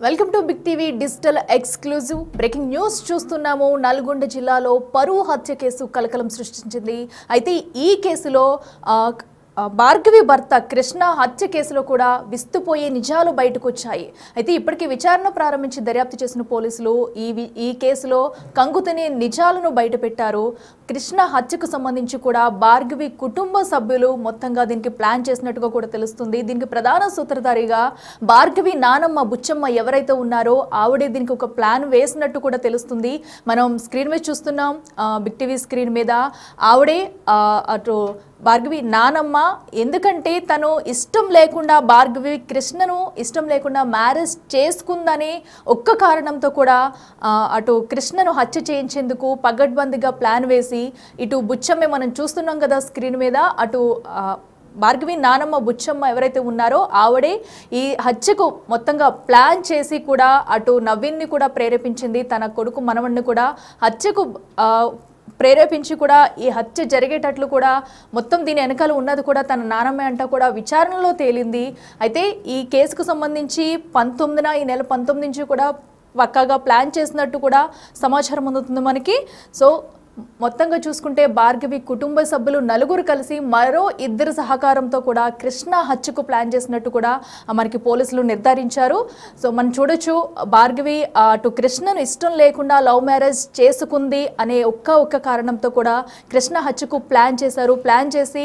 Welcome to big TV digital exclusive breaking news చూస్తున్నాము. నల్గొండ జిల్లాలో పరువు హత్య కేసు కలకలం సృష్టించింది. అయితే ఈ కేసులో భార్గవి భర్త కృష్ణ హత్య కేసులో కూడా విస్తుపోయే నిజాలు బయటకు వచ్చాయి. అయితే ఇప్పటికీ విచారణ ప్రారంభించి దర్యాప్తు చేసిన పోలీసులు ఈ కేసులో కంగుతనే నిజాలను బయటపెట్టారు. కృష్ణ హత్యకు సంబంధించి కూడా భార్గవి కుటుంబ సభ్యులు మొత్తంగా దీనికి ప్లాన్ చేసినట్టుగా కూడా తెలుస్తుంది. దీనికి ప్రధాన సూత్రధారిగా భార్గవి నానమ్మ బుచ్చమ్మ ఎవరైతే ఉన్నారో ఆవిడే దీనికి ఒక ప్లాన్ వేసినట్టు కూడా తెలుస్తుంది. మనం స్క్రీన్ మీద చూస్తున్నాం, బిగ్ టీవీ స్క్రీన్ మీద ఆవిడే అటు భార్గవి నానమ్మ, ఎందుకంటే తను ఇష్టం లేకుండా భార్గవి కృష్ణను ఇష్టం లేకుండా మ్యారేజ్ చేసుకుందని ఒక్క కారణంతో కూడా అటు కృష్ణను హత్య చేయించేందుకు పగడ్బందీగా ప్లాన్ వేసి ఇటు బుచ్చమ్మే మనం చూస్తున్నాం కదా స్క్రీన్ మీద, అటు భార్గవి నానమ్మ బుచ్చమ్మ ఎవరైతే ఉన్నారో ఆవిడే ఈ హత్యకు మొత్తంగా ప్లాన్ చేసి కూడా అటు నవీన్ని కూడా ప్రేరేపించింది. తన కొడుకు మనవణ్ణి కూడా హత్యకు ప్రేరేపించి కూడా ఈ హత్య జరిగేటట్లు కూడా మొత్తం దీని వెనకాల ఉన్నది కూడా తన నానమ్మ అంట కూడా విచారణలో తేలింది. అయితే ఈ కేసుకు సంబంధించి ఈ నెల 19 నుంచి కూడా పక్కాగా ప్లాన్ చేసినట్టు కూడా సమాచారం అందుతుంది మనకి. సో మొత్తంగా చూసుకుంటే భార్గవి కుటుంబ సభ్యులు నలుగురు కలిసి మరో ఇద్దరు సహకారంతో కూడా కృష్ణ హత్యకు ప్లాన్ చేసినట్టు కూడా మనకి పోలీసులు నిర్ధారించారు. సో మనం చూడొచ్చు, భార్గవి అటు కృష్ణను ఇష్టం లేకుండా లవ్ మ్యారేజ్ చేసుకుంది అనే ఒక్క కారణంతో కూడా కృష్ణ హత్యకు ప్లాన్ చేశారు. ప్లాన్ చేసి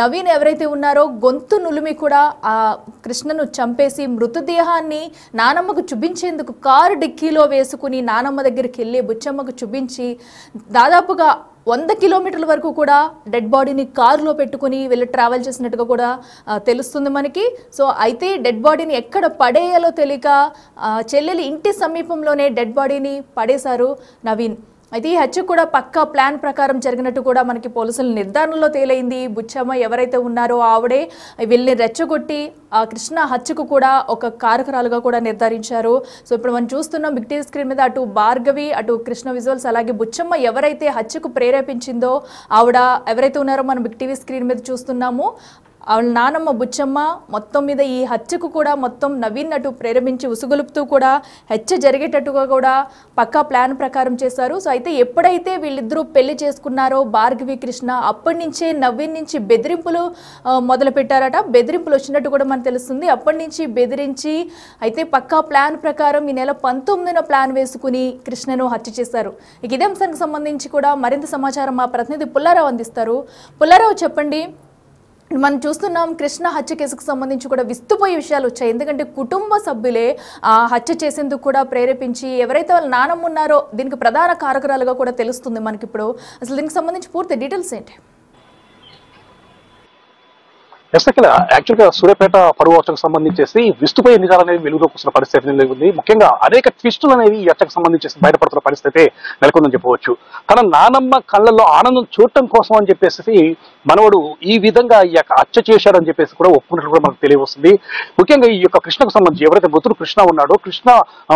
నవీన్ ఎవరైతే ఉన్నారో గొంతు నులిమి కూడా ఆ కృష్ణను చంపేసి మృతదేహాన్ని నానమ్మకు చూపించేందుకు కారు డిక్కీలో వేసుకుని నానమ్మ దగ్గరికి వెళ్ళి బుచ్చమ్మకు చూపించి దాదాపుగా 100 కిలోమీటర్ల వరకు కూడా డెడ్ బాడీని కారులో పెట్టుకుని వెళ్ళి ట్రావెల్ చేసినట్టుగా కూడా తెలుస్తుంది మనకి. సో అయితే డెడ్ బాడీని ఎక్కడ పడేయాలో తెలియక చెల్లెలి ఇంటి సమీపంలోనే డెడ్ బాడీని పడేశారు నవీన్. అయితే ఈ హత్య కూడా పక్కా ప్లాన్ ప్రకారం జరిగినట్టు కూడా మనకి పోలీసుల నిర్ధారణలో తేలైంది. బుచ్చమ్మ ఎవరైతే ఉన్నారో ఆవిడే వీళ్ళని రెచ్చగొట్టి ఆ కృష్ణ హత్యకు కూడా ఒక కారకురాలుగా కూడా నిర్ధారించారు. సో ఇప్పుడు మనం చూస్తున్నాం బిగ్ టీవీ స్క్రీన్ మీద అటు భార్గవి అటు కృష్ణ విజువల్స్, అలాగే బుచ్చమ్మ ఎవరైతే హత్యకు ప్రేరేపించిందో ఆవిడ ఎవరైతే ఉన్నారో మనం బిగ్ టీవీ స్క్రీన్ మీద చూస్తున్నాము. ఆవిడ నానమ్మ బుచ్చమ్మ మొత్తం మీద ఈ హత్యకు కూడా మొత్తం నవీన్ అటు ప్రేరేపించి ఉసుగొలుపుతూ కూడా హత్య జరిగేటట్టుగా కూడా పక్కా ప్లాన్ ప్రకారం చేశారు. సో అయితే ఎప్పుడైతే వీళ్ళిద్దరూ పెళ్లి చేసుకున్నారో భార్గవి కృష్ణ అప్పటి నుంచే నవీన్ నుంచి బెదిరింపులు మొదలు పెట్టారట. బెదిరింపులు వచ్చినట్టు కూడా మనకు తెలుస్తుంది. అప్పటి నుంచి బెదిరించి అయితే పక్కా ప్లాన్ ప్రకారం ఈ నెల 19న ప్లాన్ వేసుకుని కృష్ణను హత్య చేశారు. ఇక ఇదే అంశానికి సంబంధించి కూడా మరింత సమాచారం మా ప్రతినిధి పుల్లారావు అందిస్తారు. పుల్లారావు, చెప్పండి. మనం చూస్తున్నాం కృష్ణ హత్య కేసుకు సంబంధించి కూడా విస్తుపోయే విషయాలు వచ్చాయి. ఎందుకంటే కుటుంబ సభ్యులే హత్య చేసేందుకు కూడా ప్రేరేపించి ఎవరైతే వాళ్ళ నానమ్మ ఉన్నారో దీనికి ప్రధాన కారకురాలుగా కూడా తెలుస్తుంది మనకి. ఇప్పుడు అసలు దీనికి సంబంధించి పూర్తి డీటెయిల్స్ ఏంటి? యాక్చువల్ గా సూర్యాపేట పరువు హత్యకు సంబంధించేసి విస్తుపోయే నిజాలు అనేవి వెలుగులోకి వస్తున్న పరిస్థితి ఉంది. ముఖ్యంగా అనేక ట్విస్టులు అనేవి ఈ హత్యకు సంబంధించేసి బయటపడుతున్న పరిస్థితి నెలకొందని చెప్పవచ్చు. తన నానమ్మ కళ్ళల్లో ఆనందం చూడటం కోసం అని చెప్పేసి మనవడు ఈ విధంగా ఈ యొక్క హత్య చేశాడని చెప్పేసి కూడా ఒప్పుకున్నట్లు కూడా మనకు తెలియవస్తుంది. ముఖ్యంగా ఈ యొక్క కృష్ణకు సంబంధించి ఎవరైతే మృతుడు కృష్ణ ఉన్నాడో కృష్ణ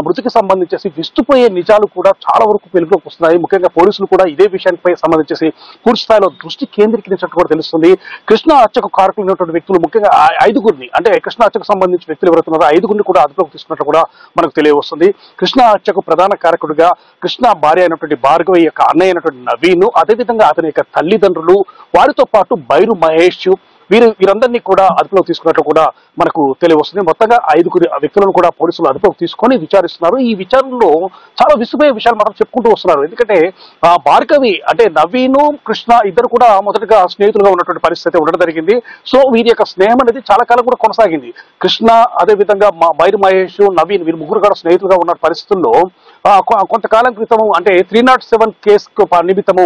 మృతికి సంబంధించేసి విస్తుపోయే నిజాలు కూడా చాలా వరకు వెలుగులోకి వస్తున్నాయి. ముఖ్యంగా పోలీసులు కూడా ఇదే విషయానికి సంబంధించేసి పూర్తి స్థాయిలో దృష్టి కేంద్రీకరించినట్టు కూడా తెలుస్తుంది. కృష్ణ హత్యకు కారకులు వ్యక్తులు ముఖ్యంగా 5గురిని, అంటే కృష్ణ హత్యకు సంబంధించిన వ్యక్తులు ఎవరుతున్నారో 5గురిని కూడా అదుపులోకి తీసుకున్నట్టు కూడా మనకు తెలియవస్తుంది. కృష్ణ హత్యకు ప్రధాన కారకుడిగా కృష్ణ భార్య అయినటువంటి భార్గవి యొక్క అన్నయ్య అయినటువంటి నవీన్, అదేవిధంగా అతని యొక్క తల్లిదండ్రులు, వారితో పాటు బైరు మహేష్, వీరందరినీ కూడా అదుపులోకి తీసుకున్నట్లు కూడా మనకు తెలియవస్తుంది. మొత్తంగా 5గురి వ్యక్తులను కూడా పోలీసులు అదుపులోకి తీసుకొని విచారిస్తున్నారు. ఈ విచారణలో చాలా విసుపోయే విషయాలు మాత్రం చెప్పుకుంటూ వస్తున్నారు. ఎందుకంటే భార్గవి అంటే నవీను కృష్ణ ఇద్దరు కూడా మొదటగా స్నేహితులుగా ఉన్నటువంటి పరిస్థితి ఉండడం జరిగింది. సో వీరి యొక్క స్నేహం అనేది చాలా కాలం కూడా కొనసాగింది. కృష్ణ అదేవిధంగా బైరు మహేష్, నవీన్ వీరు ముగ్గురు కూడా స్నేహితులుగా ఉన్న పరిస్థితుల్లో కొంతకాలం క్రితము అంటే 307 కేసు నిమిత్తము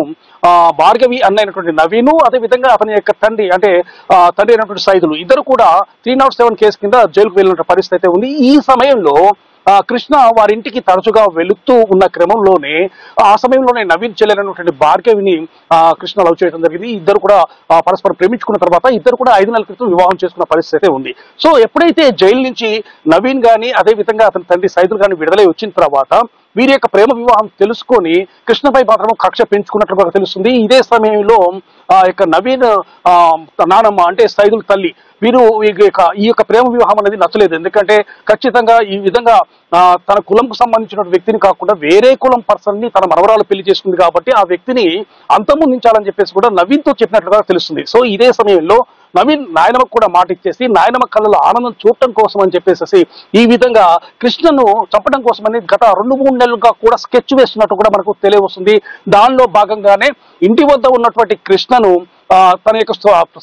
భార్గవి అన్నైనటువంటి నవీను అదేవిధంగా అతని యొక్క తండ్రి అంటే తండ్రి అయినటువంటి సైదులు ఇద్దరు కూడా 307 కేసు కింద జైలుకు వెళ్ళిన పరిస్థితి ఉంది. ఈ సమయంలో కృష్ణ వారింటికి తరచుగా వెళుతూ ఉన్న క్రమంలోనే ఆ సమయంలోనే నవీన్ చెల్లెలైనటువంటి భార్గవిని కృష్ణ లవ్ చేయడం జరిగింది. ఇద్దరు కూడా పరస్పరం ప్రేమించుకున్న తర్వాత ఇద్దరు కూడా 5 నెలల క్రితం వివాహం చేసుకున్న పరిస్థితి ఉంది. సో ఎప్పుడైతే జైలు నుంచి నవీన్ గాని అదేవిధంగా అతని తండ్రి సైదులు గాని విడుదలై వచ్చిన తర్వాత వీరి యొక్క ప్రేమ వివాహం తెలుసుకొని కృష్ణపై మాత్రం కక్ష పెంచుకున్నట్లుగా తెలుస్తుంది. ఇదే సమయంలో ఆ యొక్క నవీన్ నానమ్మ అంటే సైదుల తల్లి వీరు ఈ యొక్క ప్రేమ వివాహం అనేది నచ్చలేదు. ఎందుకంటే ఖచ్చితంగా ఈ విధంగా తన కులంకు సంబంధించిన వ్యక్తిని కాకుండా వేరే కులం పర్సన్ ని తన మనవరాలు పెళ్లి చేసుకుంది కాబట్టి ఆ వ్యక్తిని అంతమొందించాలని చెప్పేసి కూడా నవీన్ తో చెప్పినట్లుగా తెలుస్తుంది. సో ఇదే సమయంలో నవీన్ నాయనమ్మకు కూడా మాట ఇచ్చేసి నాయనమ్మ కళ్ళలో ఆనందం చూడటం కోసం అని చెప్పేసి ఈ విధంగా కృష్ణను చంపడం కోసమని గత 2-3 నెలలుగా కూడా స్కెచ్ వేస్తున్నట్టు కూడా మనకు తెలియవస్తుంది. దానిలో భాగంగానే ఇంటి వద్ద ఉన్నటువంటి కృష్ణను తన యొక్క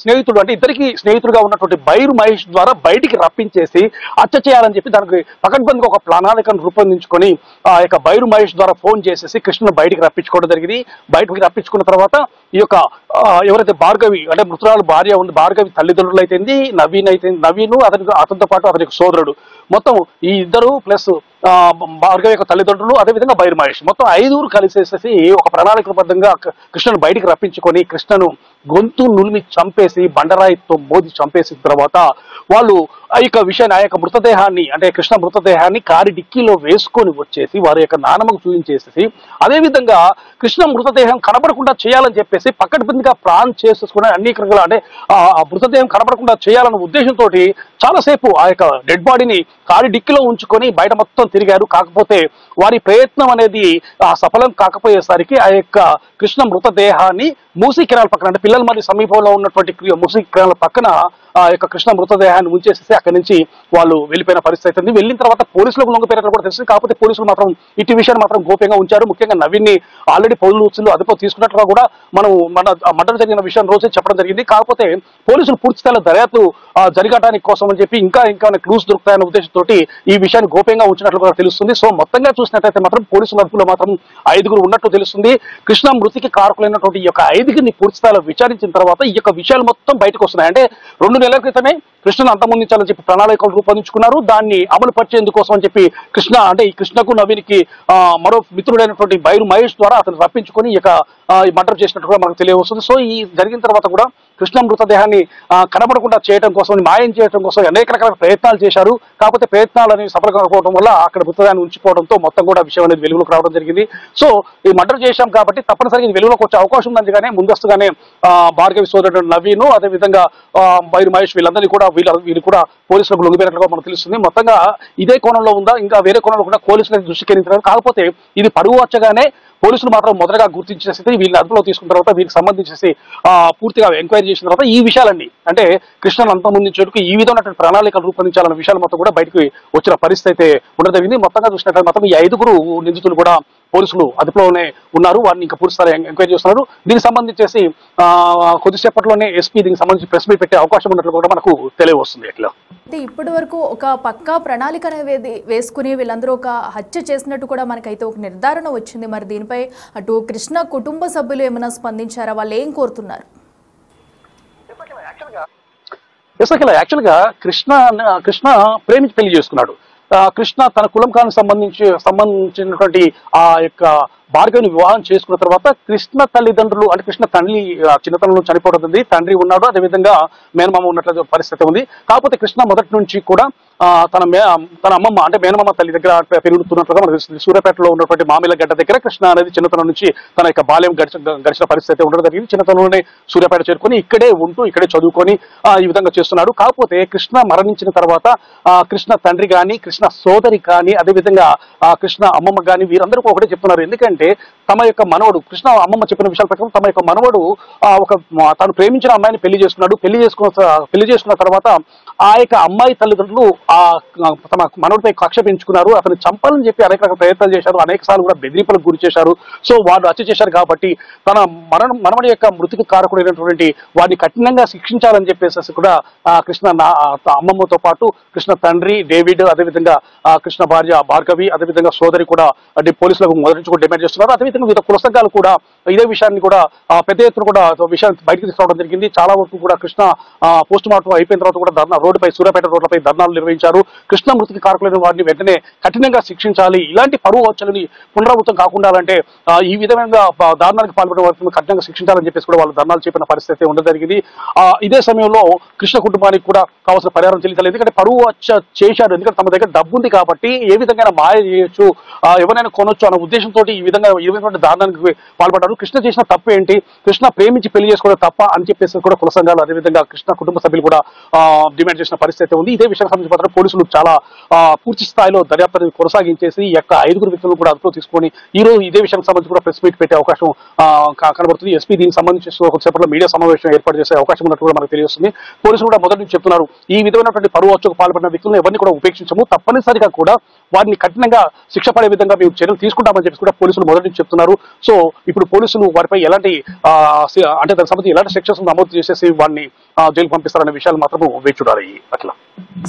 స్నేహితుడు అంటే ఇద్దరికి స్నేహితుడుగా ఉన్నటువంటి బైరు మహేష్ ద్వారా బయటికి రప్పించేసి హత్య చేయాలని చెప్పి దానికి పకడ్బందీగా ఒక ప్రణాళికను రూపొందించుకొని ఆ యొక్క బైరు మహేష్ ద్వారా ఫోన్ చేసేసి కృష్ణను బయటికి రప్పించుకోవడం జరిగింది. బయటకి రప్పించుకున్న తర్వాత ఈ యొక్క ఎవరైతే భార్గవి అంటే మృతురాలు భార్య ఉంది, భార్గవి తల్లిదండ్రులు అయితేంది, నవీను అతనితో పాటు అతని యొక్క సోదరుడు, మొత్తం ఈ ఇద్దరు ప్లస్ భార్గవి యొక్క తల్లిదండ్రులు అదేవిధంగా బైరు మహేష్ మొత్తం 5 కలిసేసేసి ఒక ప్రణాళికబద్ధంగా కృష్ణను బయటికి రప్పించుకొని కృష్ణను గొంతు నులిమి చంపేసి బండరాయితో మోది చంపేసిన తర్వాత వాళ్ళు ఆ యొక్క మృతదేహాన్ని అంటే కృష్ణ మృతదేహాన్ని కారి డిక్కీలో వేసుకొని వచ్చేసి వారి యొక్క నానమ్మకు చూపించేసేసి అదేవిధంగా కృష్ణ మృతదేహం కనబడకుండా చేయాలని చెప్పేసి పక్కటిబందిగా ప్లాన్ చేసేసుకుని అన్ని రకాల అంటే ఆ మృతదేహం కనబడకుండా చేయాలన్న ఉద్దేశంతో చాలాసేపు ఆ యొక్క డెడ్ బాడీని కారి డిక్కీలో ఉంచుకొని బయట మొత్తం తిరిగారు. కాకపోతే వారి ప్రయత్నం అనేది సఫలం కాకపోయేసరికి ఆ యొక్క కృష్ణ మృతదేహాన్ని మూసీ కెనాల్ పక్కన అంటే పిల్లల మరి సమీపంలో ఉన్నటువంటి మూసీ కెనాల్ పక్కన ఆ యొక్క కృష్ణ మృతదేహాన్ని ఉంచేసేసి అక్కడి నుంచి వాళ్ళు వెళ్ళిపోయిన పరిస్థితి ఉంది. వెళ్ళిన తర్వాత పోలీసులకు లొంగిపోయినట్లు కూడా తెలిసింది. కాకపోతే పోలీసులు మాత్రం ఇటు విషయాన్ని మాత్రం గోప్యంగా ఉంచారు. ముఖ్యంగా నవీన్ని ఆల్రెడీ పోలీసులు అదుపులో తీసుకున్నట్లుగా కూడా మనం మర్డర్ జరిగిన విషయం రోజే చెప్పడం జరిగింది. కాకపోతే పోలీసులు పూర్తి స్థాయిలో దర్యాప్తు జరగడానికి కోసం అని చెప్పి ఇంకా క్లూస్ దొరుకుతాయన్న ఉద్దేశంతో ఈ విషయాన్ని గోప్యంగా ఉంచినట్లు కూడా తెలుస్తుంది. సో మొత్తంగా చూసినట్లయితే మాత్రం పోలీసుల అదుపులో మాత్రం 5 ఉన్నట్టు తెలుస్తుంది. కృష్ణ మృతికి కారకులైనటువంటి ఈ యొక్క 5 పూర్తి స్థాయిలో విచారించిన తర్వాత ఈ యొక్క విషయాలు మొత్తం బయటకు వస్తున్నాయి. అంటే 2 నెలల క్రితమే కృష్ణను అంతమొందించాలని చెప్పి ప్రణాళికలు రూపొందించుకున్నారు. దాన్ని అమలు పరిచేందుకోసం అని చెప్పి ఈ కృష్ణకు నవీన్కి మరో మిత్రుడైనటువంటి బైరు మహేష్ ద్వారా అతను రప్పించుకొని ఇక మర్డర్ చేసినట్టుగా మనకు తెలియవస్తుంది. సో ఈ జరిగిన తర్వాత కూడా కృష్ణ మృతదేహాన్ని కనబడకుండా చేయడం కోసం మాయం చేయడం కోసం అనేక రకాల ప్రయత్నాలు చేశారు. కాకపోతే ప్రయత్నాలు అనేవి సఫలం కాకపోవడం వల్ల అక్కడ మృతదేహాన్ని ఉంచిపోవడంతో మొత్తం కూడా విషయం అనేది వెలుగులోకి రావడం జరిగింది. సో ఈ మర్డర్ చేశాం కాబట్టి తప్పనిసరిగా ఇది వెలుగులోకి వచ్చే అవకాశం ఉందని ముందస్తుగానే భార్గవి సోదరుడు నవీను అదేవిధంగా బైరు మహేష్ వీళ్ళందరినీ కూడా వీళ్ళు కూడా పోలీసులకు లొంగిపోయినట్లుగా మనకు తెలుస్తుంది. మొత్తంగా ఇదే కోణంలో ఉందా ఇంకా వేరే కోణంలో కూడా పోలీసులకు దృష్టి కేంద్రీకరించారు. కాకపోతే ఇది పరువు వచ్చగానే పోలీసులు మాత్రం మొదటగా గుర్తించేసి వీళ్ళని అదుపులో తీసుకున్న తర్వాత వీరికి సంబంధించేసి పూర్తిగా ఎంక్వైరీ చేసిన తర్వాత ఈ విషయాలన్నీ అంటే కృష్ణను అంతమొందించేందుకు ఈ విధమైనటువంటి ప్రణాళికలు రూపొందించాలన్న విషయాలు మొత్తం కూడా బయటకు వచ్చిన పరిస్థితి అయితే ఉండడం జరిగింది. మొత్తంగా చూసినట్లయితే మాత్రం ఈ 5 నిందితులు కూడా పోలీసులు అదుపులోనే ఉన్నారు. వారిని ఇంకా పూర్తి స్థాయి ఎంక్వైరీ చేస్తున్నారు. దీనికి సంబంధించేసి కొద్దిసేపట్లోనే ఎస్పీ దీనికి సంబంధించి ప్రెస్ మీట్ పెట్టే అవకాశం ఉన్నట్లు కూడా మనకు తెలియవస్తుంది. ఎట్లా ఇప్పటి వరకు ఒక పక్కా ప్రణాళిక అనేది వేసుకుని వీళ్ళందరూ ఒక హత్య చేసినట్టు కూడా మనకైతే ఒక నిర్ధారణ వచ్చింది. మరి దీనిపై అటు కృష్ణ కుటుంబ సభ్యులు ఏమైనా స్పందించారా? వాళ్ళు ఏం కోరుతున్నారు? యాక్చువల్గా కృష్ణ ప్రేమించి పెళ్లి చేసుకున్నాడు. కృష్ణ తన కులంకానికి సంబంధించినటువంటి ఆ యొక్క భార్గవిని వివాహం చేసుకున్న తర్వాత కృష్ణ తల్లిదండ్రులు అంటే కృష్ణ తండ్రి చిన్నతనంలో చనిపోతుంది. తండ్రి ఉన్నాడు, అదేవిధంగా మేనమామ ఉన్నట్ల పరిస్థితి ఉంది. కాకపోతే కృష్ణ మొదటి నుంచి కూడా తన అమ్మమ్మ అంటే మేనమామ తల్లి దగ్గర పెరుగుతున్నట్లుగా మనకు తెలుస్తుంది. సూర్యాపేటలో ఉన్నటువంటి మామిల గడ్డ దగ్గర కృష్ణ అనేది చిన్నతనం నుంచి తన యొక్క బాల్యం గడిచిన పరిస్థితి ఉండడం జరిగింది. చిన్నతనంలోనే సూర్యాపేట చేరుకొని ఇక్కడే ఉంటూ ఇక్కడే చదువుకొని ఈ విధంగా చేస్తున్నాడు. కాకపోతే కృష్ణ మరణించిన తర్వాత కృష్ణ తండ్రి కానీ కృష్ణ సోదరి కానీ అదేవిధంగా కృష్ణ అమ్మమ్మ కానీ వీరందరూ ఒకటే చెప్తున్నారు. ఎందుకంటే తమ యొక్క మనవడు కృష్ణ అమ్మమ్మ చెప్పిన విషయాల ప్రకారం తమ యొక్క మనవడు తాను ప్రేమించిన అమ్మాయిని పెళ్లి చేసుకున్నాడు. పెళ్లి చేసుకున్న తర్వాత ఆ యొక్క అమ్మాయి తల్లిదండ్రులు తమ మనవడిపై కక్ష పెంచుకున్నారు. అతను చంపాలని చెప్పి అనేక రకాల ప్రయత్నాలు చేశారు. అనేక సార్లు కూడా బెదిరింపులకు గురి చేశారు. సో వారు హత్య చేశారు కాబట్టి తన మనవడి యొక్క మృతికి కారకుడైనటువంటి వారిని కఠినంగా శిక్షించాలని చెప్పేసి కూడా కృష్ణ అమ్మమ్మతో పాటు కృష్ణ తండ్రి డేవిడ్ అదేవిధంగా కృష్ణ భార్య భార్గవి అదేవిధంగా సోదరి కూడా పోలీసులకు మొదటి నుంచి కూడా డిమాండ్ చేస్తున్నారు. అదేవిధంగా వివిధ కుల సంఘాలు కూడా ఇదే విషయాన్ని కూడా పెద్ద ఎత్తున కూడా విషయాన్ని బయటకు తీసుకురావడం జరిగింది. చాలా వరకు కూడా కృష్ణ పోస్ట్ మార్టం అయిపోయిన తర్వాత కూడా రోడ్డుపై సూర్యాపేట రోడ్లపై ధర్నాలు నిర్వహించారు. వహించారు. కృష్ణ మృతికి కారకులైన వారిని వెంటనే కఠినంగా శిక్షించాలి. ఇలాంటి పరువు హత్యలని పునరావృతం కాకుండా అంటే ఈ విధంగా దారుణానికి పాల్పడిన వారిని కఠినంగా శిక్షించాలని చెప్పేసి కూడా వాళ్ళు ధర్నాలు చెప్పిన పరిస్థితి ఉండడం జరిగింది. ఇదే సమయంలో కృష్ణ కుటుంబానికి కూడా కావాల్సిన పరిహారం చెల్లించాలి. ఎందుకంటే పరువు హత్య చేశారు, ఎందుకంటే తమ దగ్గర డబ్బు ఉంది కాబట్టి ఏ విధంగా మాయ చేయొచ్చు, ఎవరైనా కొనొచ్చు అన్న ఉద్దేశంతో ఈ విధంగా దారుణానికి పాల్పడ్డారు. కృష్ణ చేసిన తప్పు ఏంటి, కృష్ణ ప్రేమించి పెళ్లి చేసుకోవడం తప్ప అని చెప్పేసి కూడా కుల సంఘాలు అదేవిధంగా కృష్ణ కుటుంబ సభ్యులు కూడా డిమాండ్ చేసిన పరిస్థితి ఉంది. ఇదే విషయానికి సంబంధించి మాత్రం పోలీసులు చాలా పూర్తి స్థాయిలో దర్యాప్తును కొనసాగించేసి ఈ యొక్క 5 వ్యక్తులను కూడా అదుపులో తీసుకొని ఈ రోజు ఇదే విషయానికి సంబంధించి కూడా ప్రెస్ మీట్ పెట్టే అవకాశం కనబడుతుంది. ఎస్పీ దీనికి సంబంధించి కొద్దిసేపట్లో మీడియా సమావేశం ఏర్పాటు చేసే అవకాశం ఉన్నట్టు కూడా మనకు తెలియజేస్తుంది. పోలీసులు కూడా మొదటి నుంచి చెప్తున్నారు, ఈ విధమైనటువంటి పరువు హత్యకు పాల్పడిన వ్యక్తులను ఎవరిని కూడా ఉపేక్షించము, తప్పనిసరిగా కూడా వారిని కఠినంగా శిక్ష పడే విధంగా మేము చర్యలు తీసుకుంటామని చెప్పి కూడా పోలీసులు మొదటి నుంచి చెప్తున్నారు. సో ఇప్పుడు పోలీసులు వారిపై ఎలాంటి అంటే దానికి సంబంధించి ఎలాంటి సెక్షన్స్ నమోదు చేసేసి వారిని జైలు పంపిస్తారనే విషయాలు మాత్రము వేచి చూడాలి. అట్లా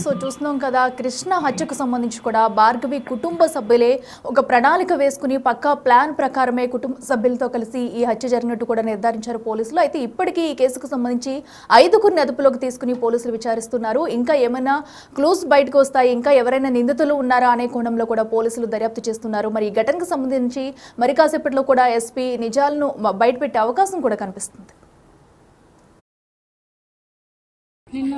సో చూస్తున్నాం కదా, కృష్ణ హత్యకు సంబంధించి కూడా భార్గవి కుటుంబ సభ్యులే ఒక ప్రణాళిక వేసుకుని పక్కా ప్లాన్ ప్రకారమే కుటుంబ సభ్యులతో కలిసి ఈ హత్య జరిగినట్టు కూడా నిర్ధారించారు పోలీసులు. అయితే ఇప్పటికీ ఈ కేసుకు సంబంధించి 5గురిని అదుపులోకి తీసుకుని పోలీసులు విచారిస్తున్నారు. ఇంకా ఏమైనా క్లూస్ బయటకు వస్తాయి, ఇంకా ఎవరైనా నిందితులు ఉన్నారా అనే కోణంలో కూడా పోలీసులు దర్యాప్తు చేస్తున్నారు. మరి ఈ ఘటనకు సంబంధించి మరి కాసేపట్లో కూడా ఎస్పీ నిజాలను బయటపెట్టే అవకాశం కూడా కనిపిస్తుంది. నిన్న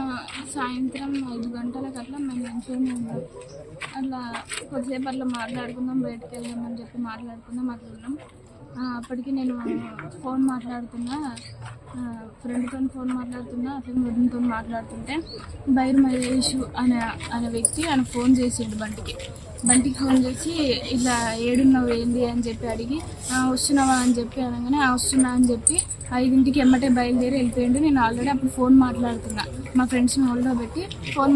సాయంత్రం 5 గంటలకు అట్లా మేము మంచిగానే ఉన్నాం. అట్లా కొద్దిసేపు అట్లా మాట్లాడుకుందాం, బయటకు వెళ్దామని చెప్పి మాట్లాడుకుందాం. అప్పటికి నేను ఫోన్ మాట్లాడుతున్నా, ఫ్రెండ్తో ఫోన్ మాట్లాడుతున్నా, అతని వదినతో మాట్లాడుతుంటే బైర్ మహేష్ అనే వ్యక్తి ఆయన ఫోన్ చేసిండు బంటికి ఫోన్ చేసి ఇట్లా ఏడున్నావు ఏంది అని చెప్పి అడిగి వస్తున్నావా అని చెప్పి అనగానే వస్తున్నా అని చెప్పి 5ంటికి ఎమ్మటే బయలుదేరి వెళ్ళిపోయిండు. నేను ఆల్రెడీ అప్పుడు ఫోన్ మాట్లాడుతున్నా, మా ఫ్రెండ్స్ని హోల్డ్లో పెట్టి ఫోన్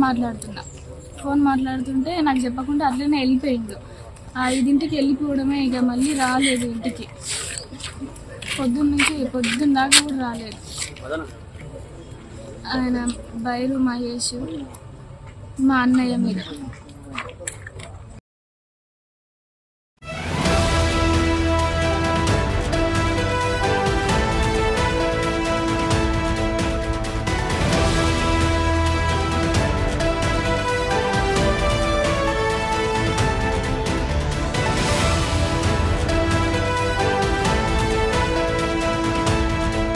మాట్లాడుతుంటే నాకు చెప్పకుండా అట్లనే వెళ్ళిపోయిండు. 5ంటికి వెళ్ళిపోవడమే, ఇక మళ్ళీ రాలేదు ఇంటికి. పొద్దున్న దాకా కూడా రాలేదు. ఆయన బైరు మహేష్ మా అన్నయ్య మీద